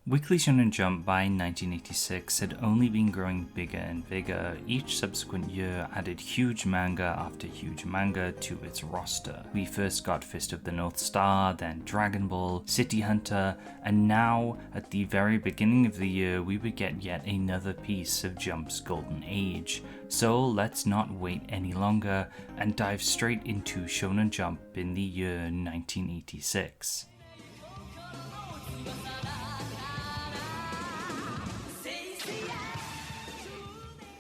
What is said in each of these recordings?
Weekly Shonen Jump by 1986 had only been growing bigger and bigger. Each subsequent year added huge manga after huge manga to its roster. We first got Fist of the North Star, then Dragon Ball, City Hunter, and now, at the very beginning of the year, we would get yet another piece of Jump's golden age. So let's not wait any longer and dive straight into Shonen Jump in the year 1986.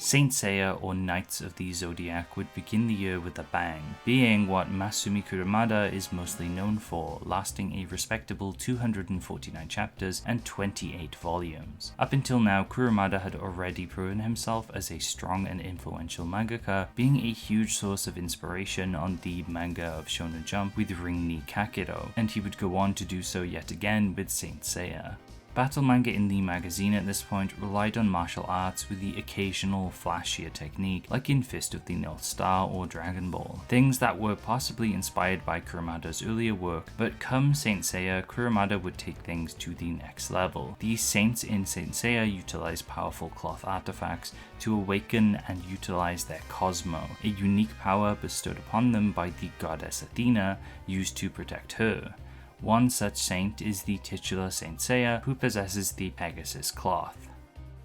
Saint Seiya, or Knights of the Zodiac, would begin the year with a bang, being what Masumi Kurumada is mostly known for, lasting a respectable 249 chapters and 28 volumes. Up until now, Kurumada had already proven himself as a strong and influential mangaka, being a huge source of inspiration on the manga of Shonen Jump with Ring ni Kakero, and he would go on to do so yet again with Saint Seiya. Battle manga in the magazine at this point relied on martial arts with the occasional flashier technique, like in Fist of the North Star or Dragon Ball, things that were possibly inspired by Kurumada's earlier work, but come Saint Seiya, Kurumada would take things to the next level. The saints in Saint Seiya utilize powerful cloth artifacts to awaken and utilize their Cosmo, a unique power bestowed upon them by the goddess Athena, used to protect her. One such saint is the titular Saint Seiya, who possesses the Pegasus cloth.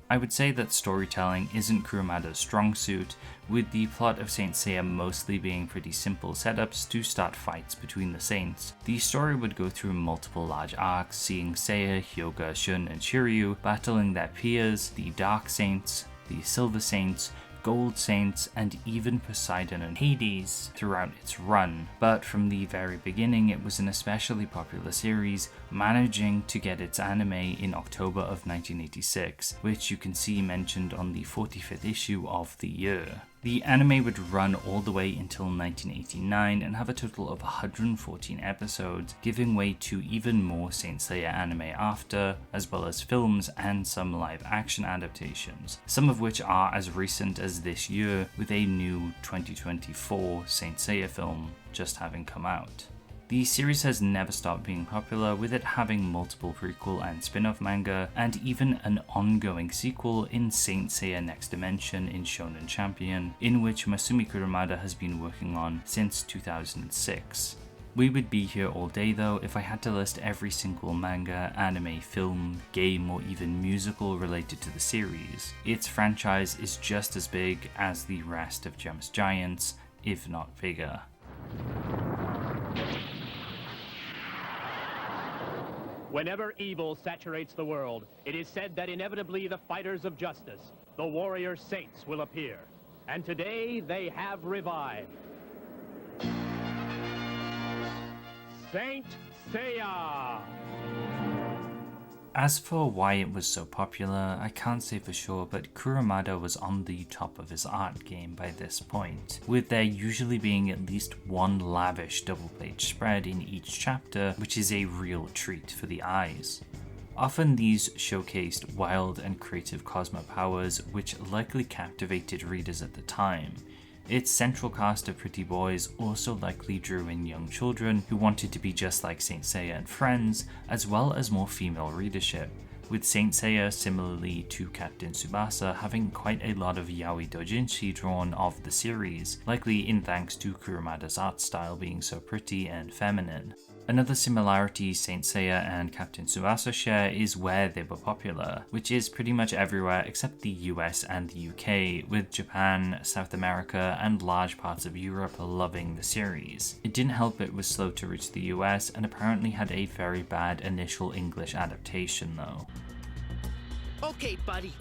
I would say that storytelling isn't Kurumada's strong suit, with the plot of Saint Seiya mostly being pretty simple setups to start fights between the saints. The story would go through multiple large arcs, seeing Seiya, Hyuga, Shun, and Shiryu battling their peers, the Dark Saints, the Silver Saints, Gold Saints, and even Poseidon and Hades throughout its run, but from the very beginning it was an especially popular series, managing to get its anime in October of 1986, which you can see mentioned on the 45th issue of the year. The anime would run all the way until 1989 and have a total of 114 episodes, giving way to even more Saint Seiya anime after, as well as films and some live action adaptations, some of which are as recent as this year, with a new 2024 Saint Seiya film just having come out. The series has never stopped being popular, with it having multiple prequel and spin-off manga, and even an ongoing sequel in Saint Seiya Next Dimension in Shonen Champion, in which Masumi Kurumada has been working on since 2006. We would be here all day though if I had to list every single manga, anime, film, game, or even musical related to the series. Its franchise is just as big as the rest of Jump's giants, if not bigger. Whenever evil saturates the world, it is said that inevitably the fighters of justice, the warrior saints, will appear. And today they have revived. Saint Seiya! As for why it was so popular, I can't say for sure, but Kurumada was on the top of his art game by this point, with there usually being at least one lavish double-page spread in each chapter, which is a real treat for the eyes. Often these showcased wild and creative Cosmo powers, which likely captivated readers at the time. Its central cast of pretty boys also likely drew in young children who wanted to be just like Saint Seiya and friends, as well as more female readership, with Saint Seiya, similarly to Captain Tsubasa, having quite a lot of yaoi doujinshi drawn of the series, likely in thanks to Kurumada's art style being so pretty and feminine. Another similarity Saint Seiya and Captain Tsubasa share is where they were popular, which is pretty much everywhere except the US and the UK, with Japan, South America, and large parts of Europe loving the series. It didn't help it was slow to reach the US and apparently had a very bad initial English adaptation though. Okay, buddy.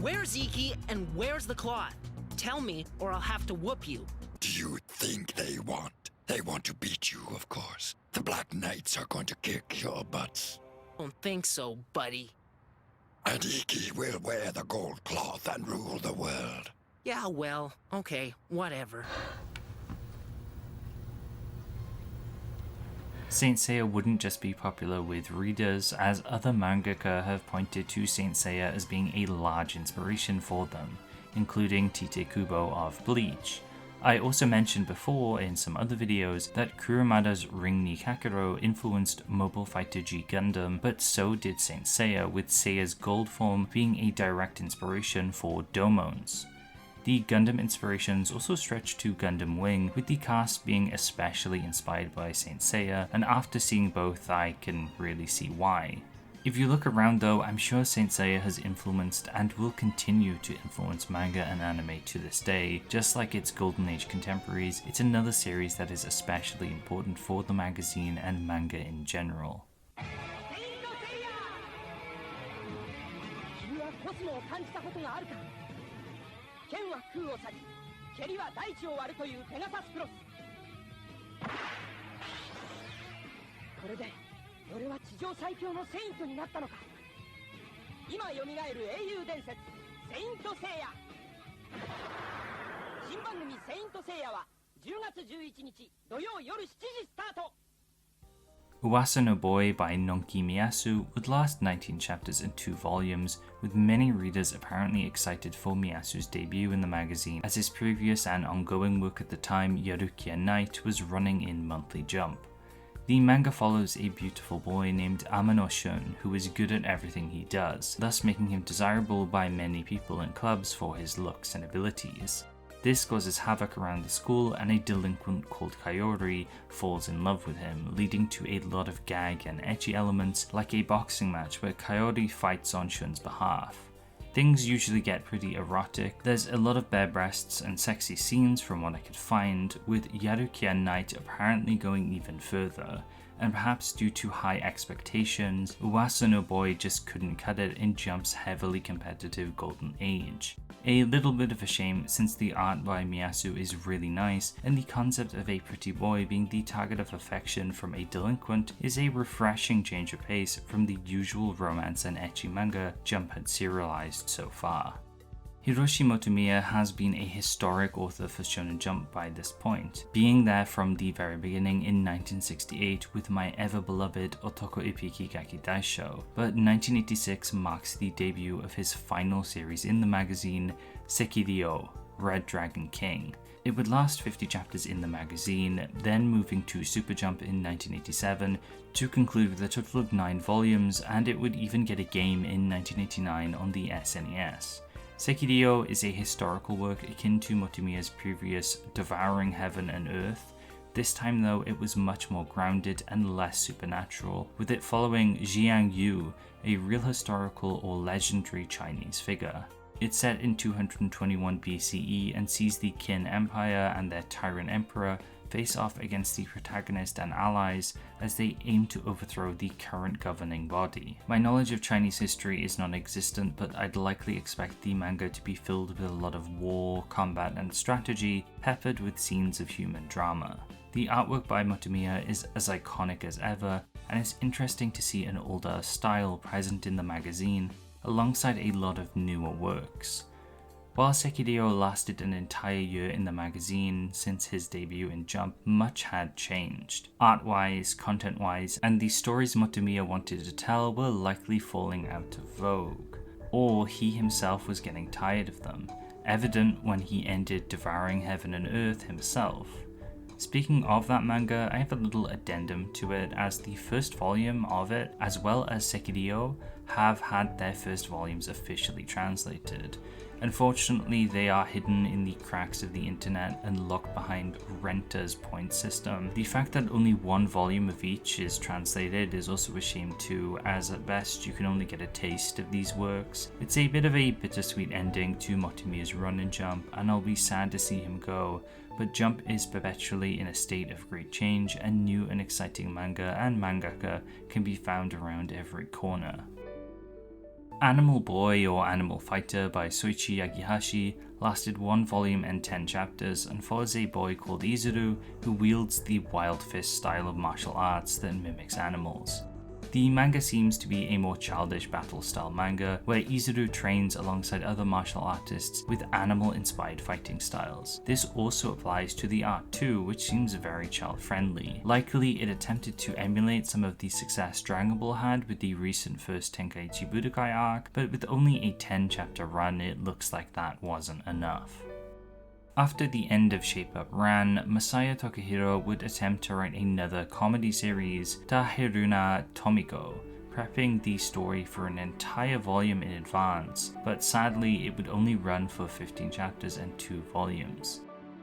Where's Iki and where's the cloth? Tell me or I'll have to whoop you. Do you think they want? They want to beat you, of course. The Black Knights are going to kick your butts. Don't think so, buddy. And Iki will wear the gold cloth and rule the world. Yeah, well, okay, whatever. Saint Seiya wouldn't just be popular with readers, as other mangaka have pointed to Saint Seiya as being a large inspiration for them, including Tite Kubo of Bleach. I also mentioned before in some other videos that Kurumada's Ring ni Kakero influenced Mobile Fighter G Gundam, but so did Saint Seiya, with Seiya's gold form being a direct inspiration for Domones. The Gundam inspirations also stretch to Gundam Wing, with the cast being especially inspired by Saint Seiya, and after seeing both I can really see why. If you look around though, I'm sure Saint Seiya has influenced and will continue to influence manga and anime to this day. Just like its Golden Age contemporaries, it's another series that is especially important for the magazine and manga in general. Uwasa no Boy by Nonki Miyasu would last 19 chapters and 2 volumes, with many readers apparently excited for Miyasu's debut in the magazine, as his previous and ongoing work at the time, Yarukia Night, was running in Monthly Jump. The manga follows a beautiful boy named Amano Shun, who is good at everything he does, thus making him desirable by many people in clubs for his looks and abilities. This causes havoc around the school, and a delinquent called Kaori falls in love with him, leading to a lot of gag and ecchi elements, like a boxing match where Kaori fights on Shun's behalf. Things usually get pretty erotic. There's a lot of bare breasts and sexy scenes from what I could find, with Yarukia Night apparently going even further, and perhaps due to high expectations, Uwasa no Boy just couldn't cut it in Jump's heavily competitive Golden Age. A little bit of a shame, since the art by Miyasu is really nice, and the concept of a pretty boy being the target of affection from a delinquent is a refreshing change of pace from the usual romance and ecchi manga Jump had serialized so far. Hiroshi Motomiya has been a historic author for Shonen Jump by this point, being there from the very beginning in 1968 with my ever-beloved Otoko Ippiki Gaki Daisho, but 1986 marks the debut of his final series in the magazine, Sekiryuuou, Red Dragon King. It would last 50 chapters in the magazine, then moving to Super Jump in 1987 to conclude with a total of 9 volumes, and it would even get a game in 1989 on the SNES. Sekiryuuou is a historical work akin to Motomiya's previous Devouring Heaven and Earth. This time though, it was much more grounded and less supernatural, with it following Jiang Yu, a real historical or legendary Chinese figure. It's set in 221 BCE and sees the Qin Empire and their tyrant emperor face off against the protagonist and allies as they aim to overthrow the current governing body. My knowledge of Chinese history is non-existent, but I'd likely expect the manga to be filled with a lot of war, combat and strategy, peppered with scenes of human drama. The artwork by Motomiya is as iconic as ever, and it's interesting to see an older style present in the magazine, alongside a lot of newer works. While Sekiryuuou lasted an entire year in the magazine since his debut in Jump, much had changed. Art-wise, content-wise, and the stories Motomiya wanted to tell were likely falling out of vogue. Or he himself was getting tired of them, evident when he ended Devouring Heaven and Earth himself. Speaking of that manga, I have a little addendum to it, as the first volume of it, as well as Sekiryuuou, have had their first volumes officially translated. Unfortunately, they are hidden in the cracks of the internet and locked behind Renta's point system. The fact that only one volume of each is translated is also a shame too, as at best you can only get a taste of these works. It's a bit of a bittersweet ending to Motomiya's run in Jump, and I'll be sad to see him go, but Jump is perpetually in a state of great change, and new and exciting manga and mangaka can be found around every corner. Animal Boy or Animal Fighter by Soichi Yagihashi lasted 1 volume and 10 chapters and follows a boy called Izuru who wields the Wild Fist style of martial arts that mimics animals. The manga seems to be a more childish battle style manga where Izuru trains alongside other martial artists with animal inspired fighting styles. This also applies to the art too, which seems very child friendly. Likely it attempted to emulate some of the success Dragon Ball had with the recent first Tenkaichi Budokai arc, but with only a 10 chapter run it looks like that wasn't enough. After the end of Shape Up ran, Masaya Tokihiro would attempt to write another comedy series, Taheruana Tomiko, prepping the story for an entire volume in advance, but sadly it would only run for 15 chapters and 2 volumes.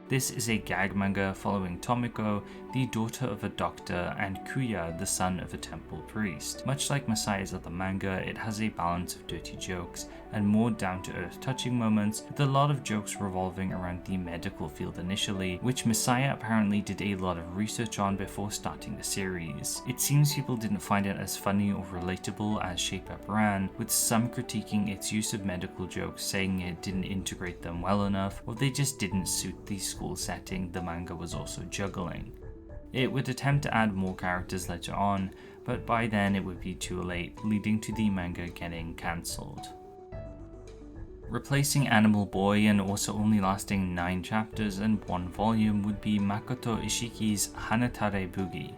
This is a gag manga following Tomiko, the daughter of a doctor, and Kuya, the son of a temple priest. Much like Masaya's other manga, it has a balance of dirty jokes and more down-to-earth touching moments, with a lot of jokes revolving around the medical field initially, which Masaya apparently did a lot of research on before starting the series. It seems people didn't find it as funny or relatable as Shape Up ran, with some critiquing its use of medical jokes, saying it didn't integrate them well enough, or they just didn't suit the school setting the manga was also juggling. It would attempt to add more characters later on, but by then it would be too late, leading to the manga getting cancelled. Replacing Animal Boy and also only lasting 9 chapters and 1 volume would be Makoto Ishiki's Hanattare Boogie.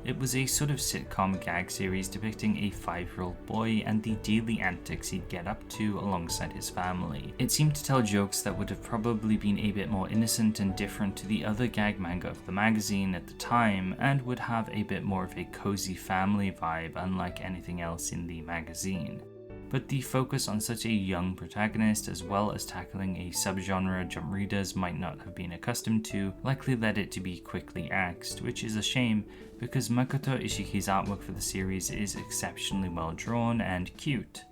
It was a sort of sitcom gag series depicting a 5-year-old boy and the daily antics he'd get up to alongside his family. It seemed to tell jokes that would have probably been a bit more innocent and different to the other gag manga of the magazine at the time, and would have a bit more of a cozy family vibe unlike anything else in the magazine. But the focus on such a young protagonist, as well as tackling a subgenre Jump readers might not have been accustomed to, likely led it to be quickly axed, which is a shame because Makoto Ishiki's artwork for the series is exceptionally well drawn and cute.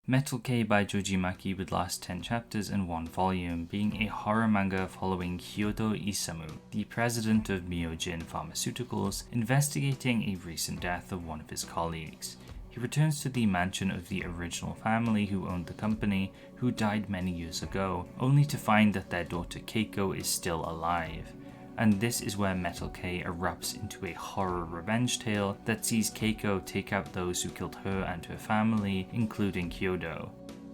Metal K by Joji Maki would last 10 chapters and 1 volume, being a horror manga following Hyodo Isamu, the president of Myojin Pharmaceuticals, investigating a recent death of one of his colleagues. He returns to the mansion of the original family who owned the company, who died many years ago, only to find that their daughter Keiko is still alive. And this is where Metal K erupts into a horror revenge tale that sees Keiko take out those who killed her and her family, including Hyodo.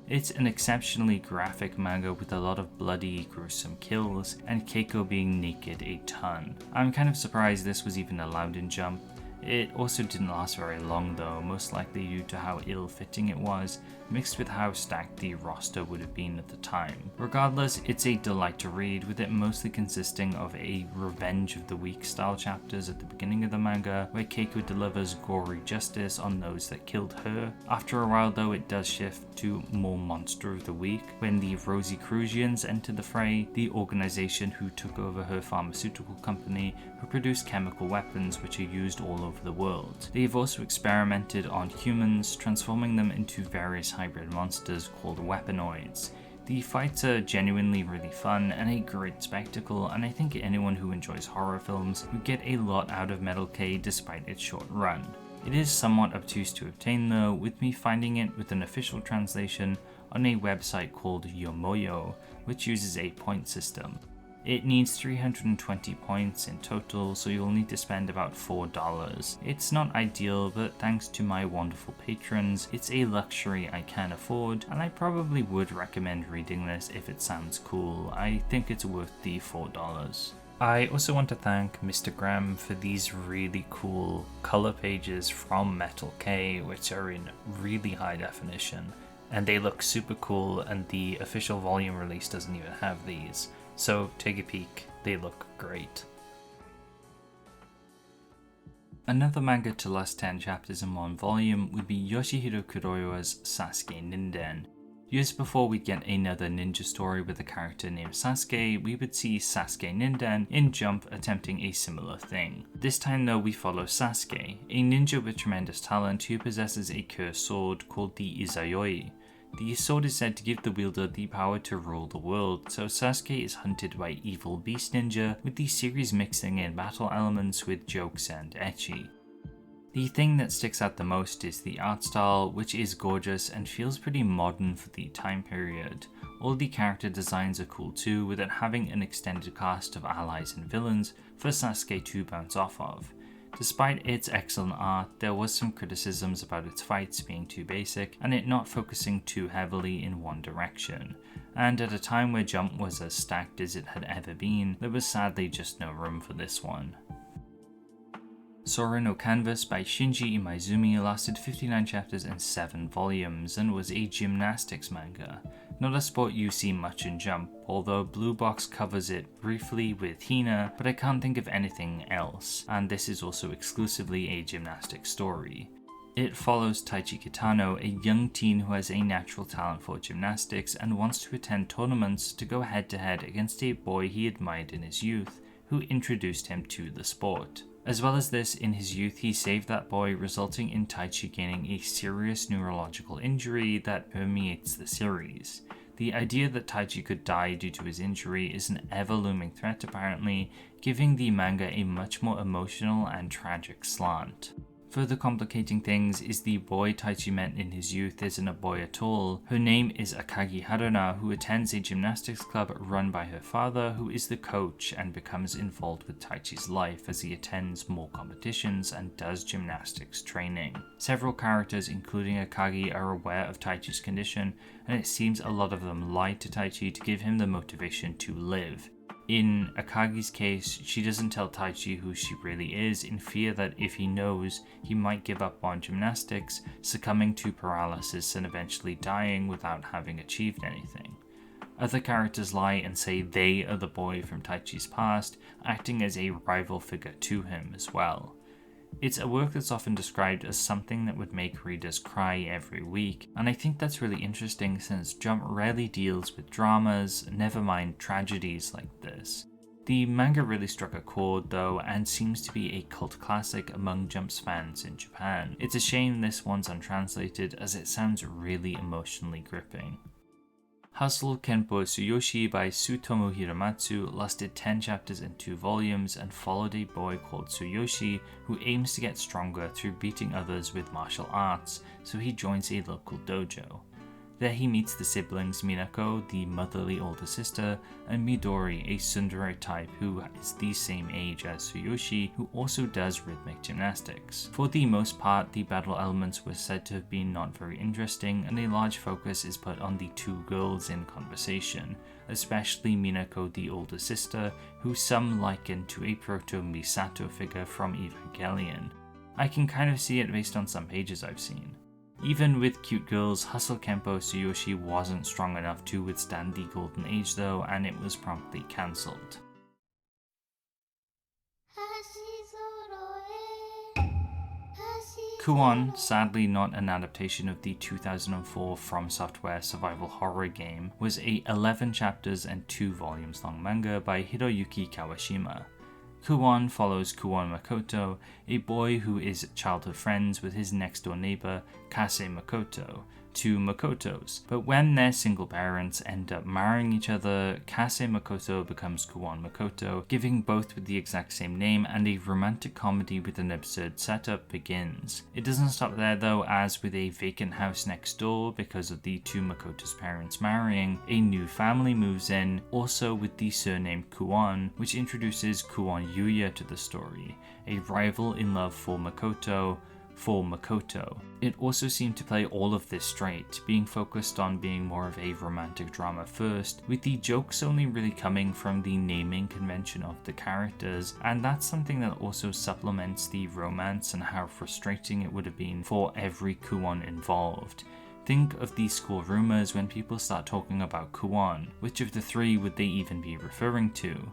It's an exceptionally graphic manga with a lot of bloody, gruesome kills, and Keiko being naked a ton. I'm kind of surprised this was even allowed in Jump. It also didn't last very long though, most likely due to how ill-fitting it was, mixed with how stacked the roster would have been at the time. Regardless, it's a delight to read, with it mostly consisting of a Revenge of the Week style chapters at the beginning of the manga, where Keiko delivers gory justice on those that killed her. After a while though, it does shift to more Monster of the Week, when the Rosicrucians enter the fray, the organization who took over her pharmaceutical company, who produce chemical weapons which are used all over the world. They have also experimented on humans, transforming them into various hybrid monsters called weaponoids. The fights are genuinely really fun and a great spectacle, and I think anyone who enjoys horror films would get a lot out of Metal K despite its short run. It is somewhat obtuse to obtain though, with me finding it with an official translation on a website called Yomoyo, which uses a point system. It needs 320 points in total, so you'll need to spend about $4. It's not ideal, but thanks to my wonderful patrons, it's a luxury I can afford, and I probably would recommend reading this if it sounds cool. I think it's worth the $4. I also want to thank Mr. Graham for these really cool color pages from Metal K, which are in really high definition, and they look super cool, and the official volume release doesn't even have these. So take a peek, they look great. Another manga to last 10 chapters in 1 volume would be Yoshihiro Kuroiwa's Sasuke Ninden. Years before we'd get another ninja story with a character named Sasuke, we would see Sasuke Ninden in Jump attempting a similar thing. This time though, we follow Sasuke, a ninja with tremendous talent who possesses a cursed sword called the Izayoi. The sword is said to give the wielder the power to rule the world, so Sasuke is hunted by evil beast ninja, with the series mixing in battle elements with jokes and ecchi. The thing that sticks out the most is the art style, which is gorgeous and feels pretty modern for the time period. All the character designs are cool too, with it having an extended cast of allies and villains for Sasuke to bounce off of. Despite its excellent art, there was some criticisms about its fights being too basic and it not focusing too heavily in one direction. And at a time where Jump was as stacked as it had ever been, there was sadly just no room for this one. Sora no Canvas by Shinji Imaizumi lasted 59 chapters and 7 volumes and was a gymnastics manga. Not a sport you see much in Jump, although Blue Box covers it briefly with Hina, but I can't think of anything else, and this is also exclusively a gymnastics story. It follows Taichi Kitano, a young teen who has a natural talent for gymnastics and wants to attend tournaments to go head-to-head against a boy he admired in his youth, who introduced him to the sport. As well as this, in his youth he saved that boy, resulting in Taichi gaining a serious neurological injury that permeates the series. The idea that Taichi could die due to his injury is an ever-looming threat apparently, giving the manga a much more emotional and tragic slant. Further complicating things is the boy Taichi met in his youth isn't a boy at all. Her name is Akagi Haruna, who attends a gymnastics club run by her father, who is the coach and becomes involved with Taichi's life as he attends more competitions and does gymnastics training. Several characters, including Akagi, are aware of Taichi's condition, and it seems a lot of them lie to Taichi to give him the motivation to live. In Akagi's case, she doesn't tell Taichi who she really is in fear that if he knows, he might give up on gymnastics, succumbing to paralysis and eventually dying without having achieved anything. Other characters lie and say they are the boy from Taichi's past, acting as a rival figure to him as well. It's a work that's often described as something that would make readers cry every week, and I think that's really interesting since Jump rarely deals with dramas, never mind tragedies like this. The manga really struck a chord though, and seems to be a cult classic among Jump's fans in Japan. It's a shame this one's untranslated as it sounds really emotionally gripping. Hustle Kenpou Tsuyoshi by Tsutomu Hiramatsu lasted 10 chapters and 2 volumes and followed a boy called Tsuyoshi who aims to get stronger through beating others with martial arts, so he joins a local dojo. There he meets the siblings Minako, the motherly older sister, and Midori, a tsundere type who is the same age as Tsuyoshi, who also does rhythmic gymnastics. For the most part, the battle elements were said to have been not very interesting, and a large focus is put on the two girls in conversation, especially Minako, the older sister, who some liken to a proto-Misato figure from Evangelion. I can kind of see it based on some pages I've seen. Even with cute girls, Hustle Kenpou Tsuyoshi wasn't strong enough to withstand the golden age though, and it was promptly cancelled. Kuon, sadly not an adaptation of the 2004 From Software survival horror game, was a 11 chapters and 2 volumes long manga by Hiroyuki Kawashima. Kuon follows Kuon Makoto, a boy who is childhood friends with his next door neighbor, Kase Makoto, two Makotos. But when their single parents end up marrying each other, Kase Makoto becomes Kuon Makoto, giving both with the exact same name, and a romantic comedy with an absurd setup begins. It doesn't stop there though, as with a vacant house next door because of the two Makoto's parents marrying, a new family moves in, also with the surname Kuon, which introduces Kuon Yuya to the story, a rival in love for Makoto. It also seemed to play all of this straight, being focused on being more of a romantic drama first, with the jokes only really coming from the naming convention of the characters, and that's something that also supplements the romance and how frustrating it would have been for every Kuon involved. Think of the school rumors when people start talking about Kuon. Which of the three would they even be referring to?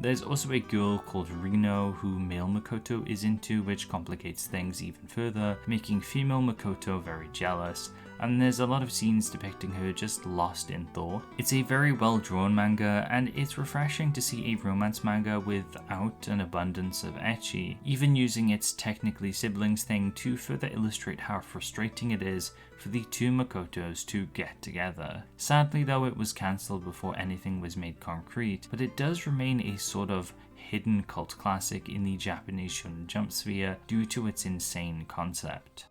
There's also a girl called Rino who male Makoto is into, which complicates things even further, making female Makoto very jealous, and there's a lot of scenes depicting her just lost in thought. It's a very well drawn manga, and it's refreshing to see a romance manga without an abundance of ecchi, even using its technically siblings thing to further illustrate how frustrating it is for the two Makotos to get together. Sadly though, it was cancelled before anything was made concrete, but it does remain a sort of hidden cult classic in the Japanese Shonen Jump sphere due to its insane concept.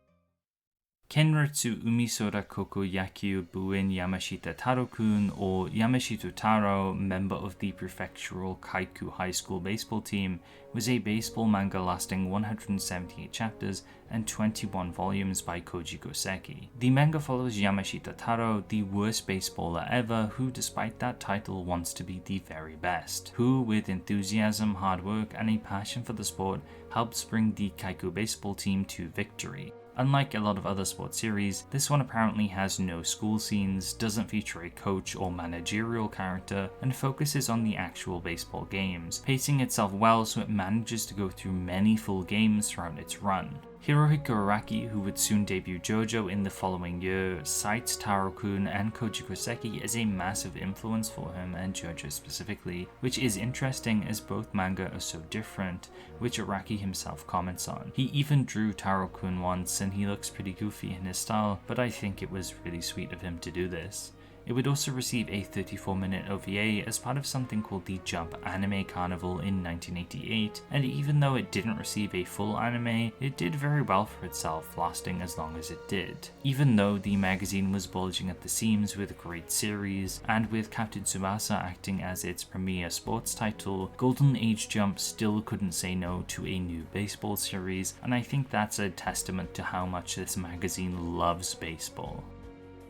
Kenritsu, Umisora, Koko, Yakyu, Buin, Yamashita, Taro-kun, or Yamashita Taro, member of the prefectural Kaiku High School baseball team, was a baseball manga lasting 178 chapters and 21 volumes by Koji Goseki. The manga follows Yamashita Taro, the worst baseballer ever, who despite that title wants to be the very best, who with enthusiasm, hard work, and a passion for the sport helps bring the Kaiku baseball team to victory. Unlike a lot of other sports series, this one apparently has no school scenes, doesn't feature a coach or managerial character, and focuses on the actual baseball games, pacing itself well so it manages to go through many full games throughout its run. Hirohiko Araki, who would soon debut JoJo in the following year, cites Taro-kun and Koji Goseki as a massive influence for him and JoJo specifically, which is interesting as both manga are so different, which Araki himself comments on. He even drew Taro-kun once and he looks pretty goofy in his style, but I think it was really sweet of him to do this. It would also receive a 34-minute OVA as part of something called the Jump Anime Carnival in 1988, and even though it didn't receive a full anime, it did very well for itself, lasting as long as it did. Even though the magazine was bulging at the seams with a great series, and with Captain Tsubasa acting as its premier sports title, Golden Age Jump still couldn't say no to a new baseball series, and I think that's a testament to how much this magazine loves baseball.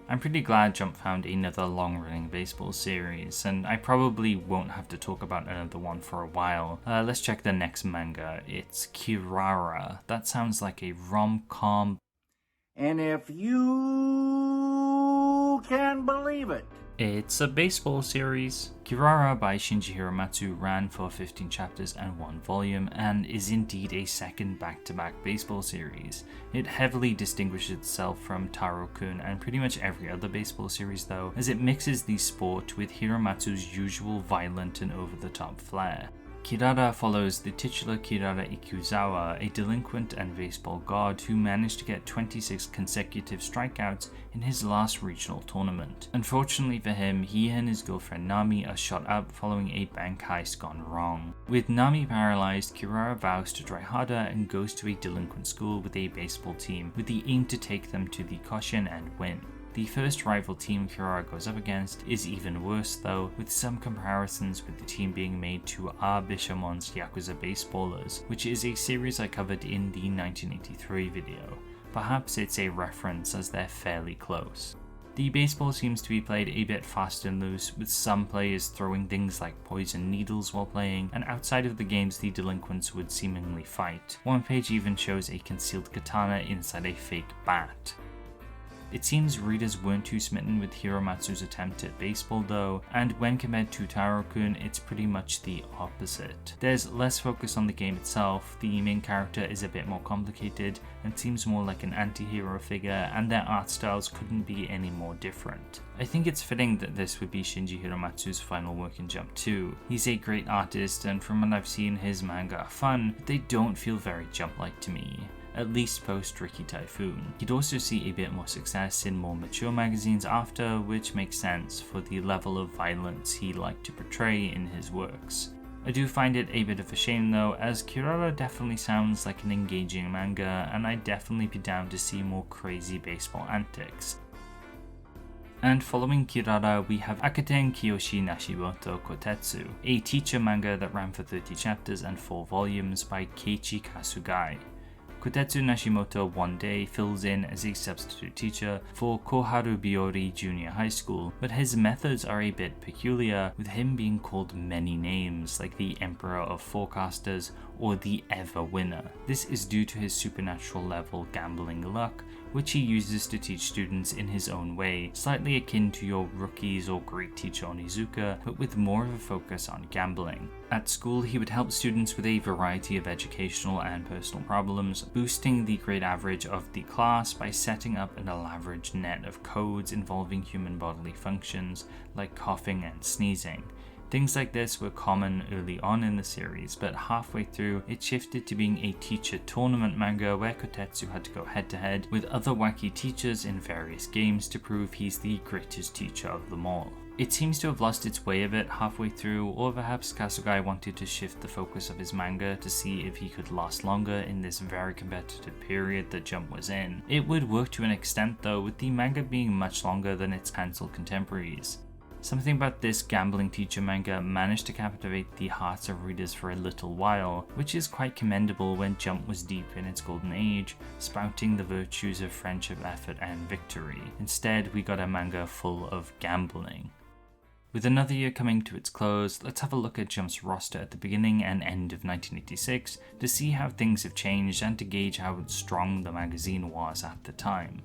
I'm pretty glad Jump found another long-running baseball series, and I probably won't have to talk about another one for a while. Let's check the next manga. It's Kirara. That sounds like a rom-com. And if you can believe it. It's a baseball series. Kirara by Shinji Hiramatsu ran for 15 chapters and 1 volume, and is indeed a second back-to-back baseball series. It heavily distinguishes itself from Taro-kun and pretty much every other baseball series though, as it mixes the sport with Hiramatsu's usual violent and over-the-top flair. Kirara follows the titular Kirara Ikuzawa, a delinquent and baseball god who managed to get 26 consecutive strikeouts in his last regional tournament. Unfortunately for him, he and his girlfriend Nami are shot up following a bank heist gone wrong. With Nami paralyzed, Kirara vows to try harder and goes to a delinquent school with a baseball team with the aim to take them to the Koshin and win. The first rival team Kirara goes up against is even worse though, with some comparisons with the team being made to A. Bishamon's Yakuza Baseballers, which is a series I covered in the 1983 video. Perhaps it's a reference as they're fairly close. The baseball seems to be played a bit fast and loose, with some players throwing things like poison needles while playing, and outside of the games the delinquents would seemingly fight. One page even shows a concealed katana inside a fake bat. It seems readers weren't too smitten with Hiramatsu's attempt at baseball though, and when compared to Taro-kun, it's pretty much the opposite. There's less focus on the game itself, the main character is a bit more complicated and seems more like an anti-hero figure, and their art styles couldn't be any more different. I think it's fitting that this would be Shinji Hiramatsu's final work in Jump 2. He's a great artist, and from what I've seen, his manga are fun, but they don't feel very Jump-like to me. At least post Riki Typhoon. He'd also see a bit more success in more mature magazines after, which makes sense for the level of violence he liked to portray in his works. I do find it a bit of a shame though, as Kirara definitely sounds like an engaging manga, and I'd definitely be down to see more crazy baseball antics. And following Kirara, we have Akaten Kyoushi Nashimoto Kotetsu, a teacher manga that ran for 30 chapters and 4 volumes by Keiichi Kasugai. Kotetsu Nashimoto one day fills in as a substitute teacher for Koharu Biori Junior High School, but his methods are a bit peculiar, with him being called many names like the Emperor of Forecasters or the Ever Winner. This is due to his supernatural level gambling luck, which he uses to teach students in his own way, slightly akin to your Rookies or Great Teacher Onizuka, but with more of a focus on gambling. At school, he would help students with a variety of educational and personal problems, boosting the grade average of the class by setting up an elaborate net of codes involving human bodily functions like coughing and sneezing. Things like this were common early on in the series, but halfway through it shifted to being a teacher tournament manga where Kotetsu had to go head to head with other wacky teachers in various games to prove he's the greatest teacher of them all. It seems to have lost its way a bit halfway through, or perhaps Kasugai wanted to shift the focus of his manga to see if he could last longer in this very competitive period that Jump was in. It would work to an extent though, with the manga being much longer than its cancelled contemporaries. Something about this gambling teacher manga managed to captivate the hearts of readers for a little while, which is quite commendable when Jump was deep in its golden age, spouting the virtues of friendship, effort, and victory. Instead, we got a manga full of gambling. With another year coming to its close, let's have a look at Jump's roster at the beginning and end of 1986 to see how things have changed and to gauge how strong the magazine was at the time.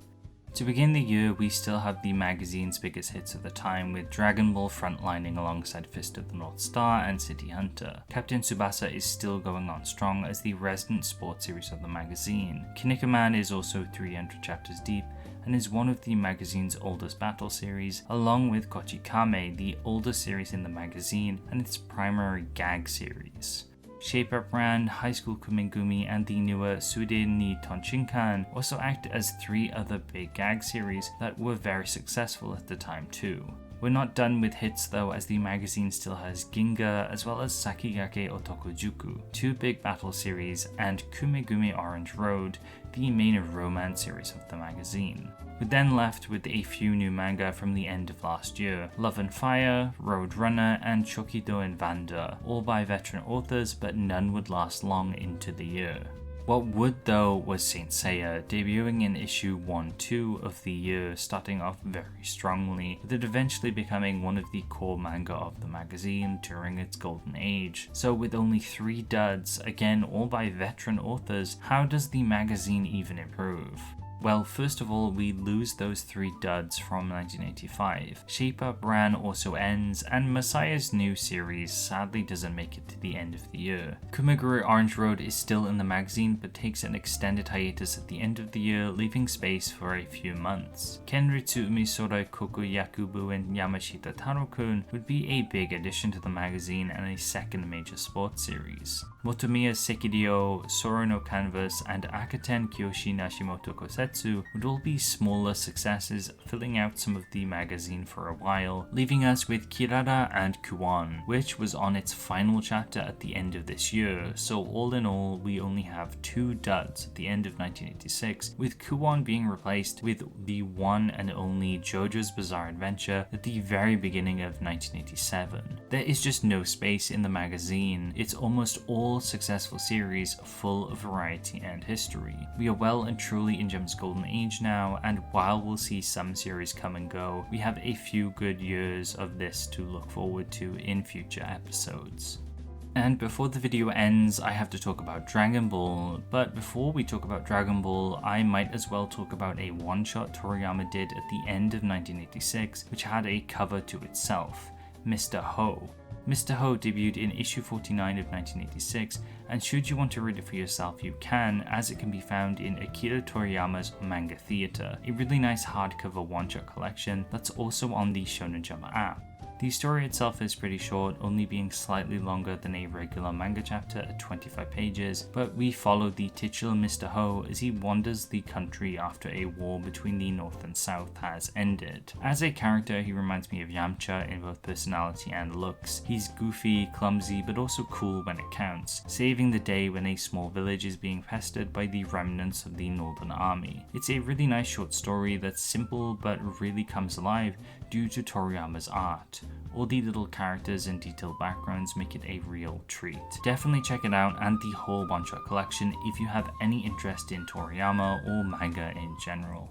To begin the year, we still have the magazine's biggest hits of the time, with Dragon Ball frontlining alongside Fist of the North Star and City Hunter. Captain Tsubasa is still going on strong as the resident sports series of the magazine. Kinnikuman is also 300 chapters deep and is one of the magazine's oldest battle series, along with Kochikame, the oldest series in the magazine and its primary gag series. Shape Up Ran, High School Kumegumi, and the newer Sude ni Tonshinkan also act as three other big gag series that were very successful at the time too. We're not done with hits though, as the magazine still has Ginga as well as Sakigake Otokujuku, two big battle series, and Kumegumi Orange Road, the main romance series of the magazine. We're then left with a few new manga from the end of last year: Love and Fire, Road Runner, and Chokido and Vanda, all by veteran authors, but none would last long into the year. What would though was Saint Seiya, debuting in issue 1-2 of the year, starting off very strongly, with it eventually becoming one of the core manga of the magazine during its golden age. So with only 3 duds, again all by veteran authors, how does the magazine even improve? Well, first of all, we lose those 3 duds from 1985. Shape Up Ran also ends, and Messiah's new series sadly doesn't make it to the end of the year. Kumeguro Orange Road is still in the magazine, but takes an extended hiatus at the end of the year, leaving space for a few months. Kenritsu, Umisora, Koko, Yakyu, Buin, Yamashita, Taro-kun would be a big addition to the magazine and a second major sports series. Motomiya's Sekiryuuou, Sora no Canvas, and Akaten, Kyoushi, Nashimoto, Kotetsu would all be smaller successes, filling out some of the magazine for a while, leaving us with Kirara and Kuon, which was on its final chapter at the end of this year. So all in all, we only have 2 duds at the end of 1986, with Kuon being replaced with the one and only JoJo's Bizarre Adventure at the very beginning of 1987. There is just no space in the magazine. It's almost all successful series full of variety and history. We are well and truly in Jump's golden age now, and while we'll see some series come and go, we have a few good years of this to look forward to in future episodes. And before the video ends, I have to talk about Dragon Ball, but before we talk about Dragon Ball, I might as well talk about a one-shot Toriyama did at the end of 1986, which had a cover to itself, Mr.Ho. Mr.Ho debuted in issue 49 of 1986, and should you want to read it for yourself, you can, as it can be found in Akira Toriyama's Manga Theater, a really nice hardcover one-shot collection that's also on the Shonen Jump app. The story itself is pretty short, only being slightly longer than a regular manga chapter at 25 pages, but we follow the titular Mr.Ho as he wanders the country after a war between the North and South has ended. As a character, he reminds me of Yamcha in both personality and looks. He's goofy, clumsy, but also cool when it counts, saving the day when a small village is being pestered by the remnants of the Northern Army. It's a really nice short story that's simple but really comes alive due to Toriyama's art. All the little characters and detailed backgrounds make it a real treat. Definitely check it out and the whole one-shot collection if you have any interest in Toriyama or manga in general.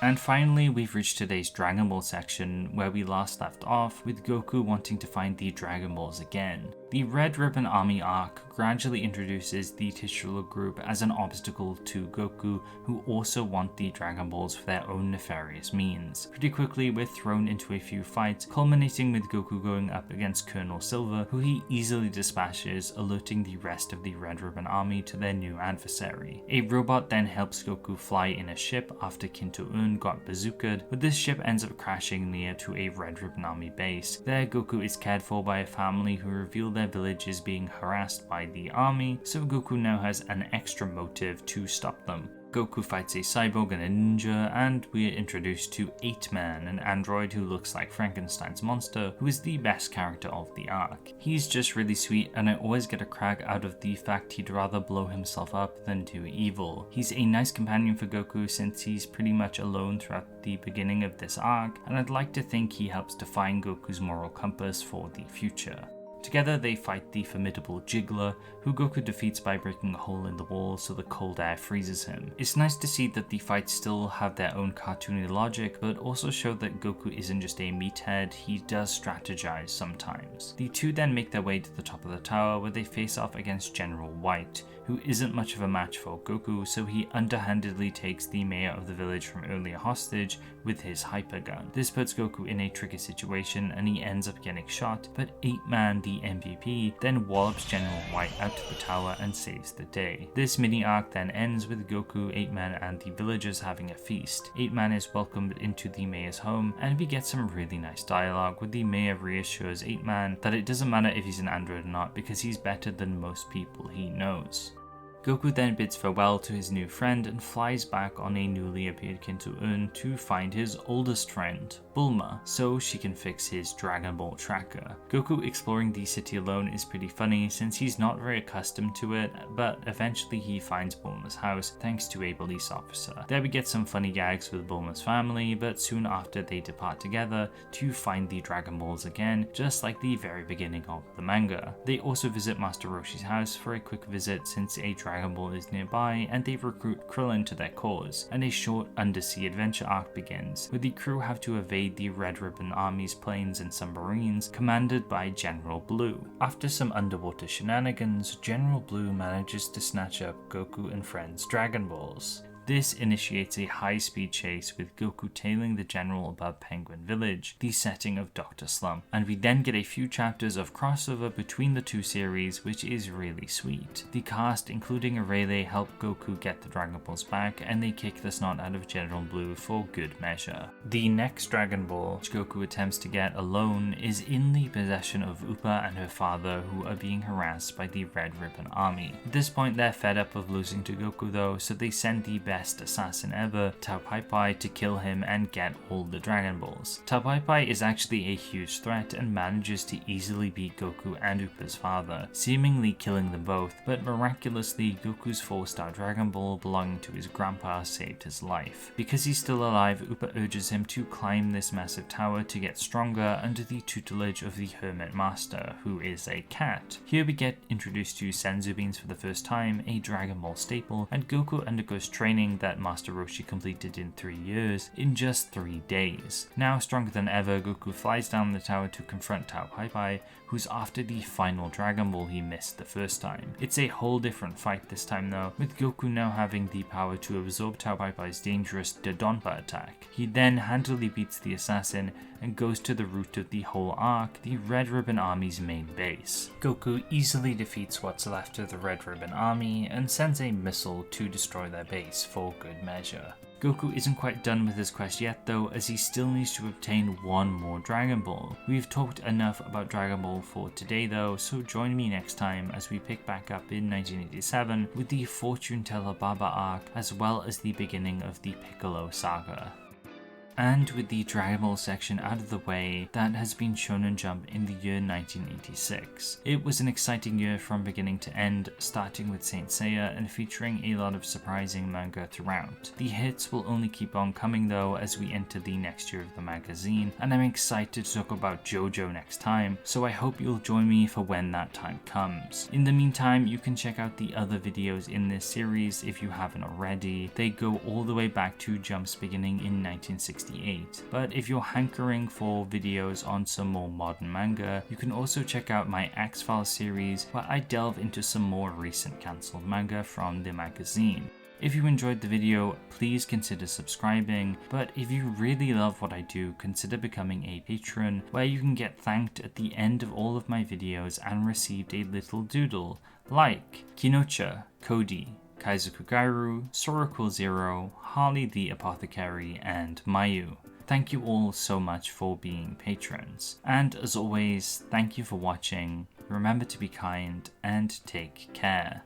And finally, we've reached today's Dragon Ball section, where we last left off with Goku wanting to find the Dragon Balls again. The Red Ribbon Army arc gradually introduces the titular group as an obstacle to Goku, who also want the Dragon Balls for their own nefarious means. Pretty quickly we're thrown into a few fights, culminating with Goku going up against Colonel Silver, who he easily dispatches, alerting the rest of the Red Ribbon Army to their new adversary. A robot then helps Goku fly in a ship after Kinto-un got bazookaed, but this ship ends up crashing near to a Red Ribbon Army base. There Goku is cared for by a family who reveal their village is being harassed by the army, so Goku now has an extra motive to stop them. Goku fights a cyborg and a ninja, and we are introduced to 8-Man, an android who looks like Frankenstein's monster, who is the best character of the arc. He's just really sweet, and I always get a crack out of the fact he'd rather blow himself up than do evil. He's a nice companion for Goku since he's pretty much alone throughout the beginning of this arc, and I'd like to think he helps define Goku's moral compass for the future. Together they fight the formidable Jiggler, who Goku defeats by breaking a hole in the wall so the cold air freezes him. It's nice to see that the fights still have their own cartoony logic, but also show that Goku isn't just a meathead, he does strategize sometimes. The two then make their way to the top of the tower where they face off against General White, who isn't much of a match for Goku, so he underhandedly takes the mayor of the village from earlier hostage with his hypergun. This puts Goku in a tricky situation and he ends up getting shot, but 8-Man, the MVP, then wallops General White out to the tower and saves the day. This mini arc then ends with Goku, 8-Man and the villagers having a feast. 8-Man is welcomed into the mayor's home and we get some really nice dialogue where the mayor reassures 8-Man that it doesn't matter if he's an android or not because he's better than most people he knows. Goku then bids farewell to his new friend and flies back on a newly appeared Kinto-un to find his oldest friend, Bulma, so she can fix his Dragon Ball tracker. Goku exploring the city alone is pretty funny since he's not very accustomed to it, but eventually he finds Bulma's house thanks to a police officer. There we get some funny gags with Bulma's family, but soon after they depart together to find the Dragon Balls again, just like the very beginning of the manga. They also visit Master Roshi's house for a quick visit since a Dragon Ball is nearby, and they recruit Krillin to their cause, and a short undersea adventure arc begins, where the crew have to evade the Red Ribbon Army's planes and submarines, commanded by General Blue. After some underwater shenanigans, General Blue manages to snatch up Goku and friends' Dragon Balls. This initiates a high-speed chase with Goku tailing the general above Penguin Village, the setting of Dr. Slump, and we then get a few chapters of crossover between the two series, which is really sweet. The cast, including Rayleigh, help Goku get the Dragon Balls back, and they kick the snot out of General Blue for good measure. The next Dragon Ball, which Goku attempts to get alone, is in the possession of Upa and her father, who are being harassed by the Red Ribbon Army. At this point, they're fed up of losing to Goku though, so they send the best assassin ever, Tao Pai Pai, to kill him and get all the Dragon Balls. Tao Pai Pai is actually a huge threat and manages to easily beat Goku and Upa's father, seemingly killing them both, but miraculously Goku's 4-star Dragon Ball belonging to his grandpa saved his life. Because he's still alive, Upa urges him to climb this massive tower to get stronger under the tutelage of the Hermit Master, who is a cat. Here we get introduced to Senzu Beans for the first time, a Dragon Ball staple, and Goku undergoes training that Master Roshi completed in 3 years in just 3 days. Now stronger than ever, Goku flies down the tower to confront Tao Pai Pai, who's after the final Dragon Ball he missed the first time. It's a whole different fight this time though, with Goku now having the power to absorb Tao Pai Pai's dangerous Dodonpa attack. He then handily beats the assassin and goes to the root of the whole arc, the Red Ribbon Army's main base. Goku easily defeats what's left of the Red Ribbon Army and sends a missile to destroy their base for good measure. Goku isn't quite done with his quest yet though, as he still needs to obtain one more Dragon Ball. We've talked enough about Dragon Ball for today though, so join me next time as we pick back up in 1987 with the Fortune Teller Baba arc, as well as the beginning of the Piccolo saga. And with the Dragon Ball section out of the way, that has been Shonen Jump in the year 1986. It was an exciting year from beginning to end, starting with Saint Seiya and featuring a lot of surprising manga throughout. The hits will only keep on coming though as we enter the next year of the magazine, and I'm excited to talk about JoJo next time, so I hope you'll join me for when that time comes. In the meantime, you can check out the other videos in this series if you haven't already. They go all the way back to Jump's beginning in 1960 1968. But if you're hankering for videos on some more modern manga, you can also check out my X-Files series where I delve into some more recent cancelled manga from the magazine. If you enjoyed the video, please consider subscribing, but if you really love what I do, consider becoming a patron, where you can get thanked at the end of all of my videos and received a little doodle, like Kinocha, Cody, Kaizoku Gairu, Sora 0, Harley the Apothecary, and Mayu. Thank you all so much for being patrons. And as always, thank you for watching, remember to be kind, and take care.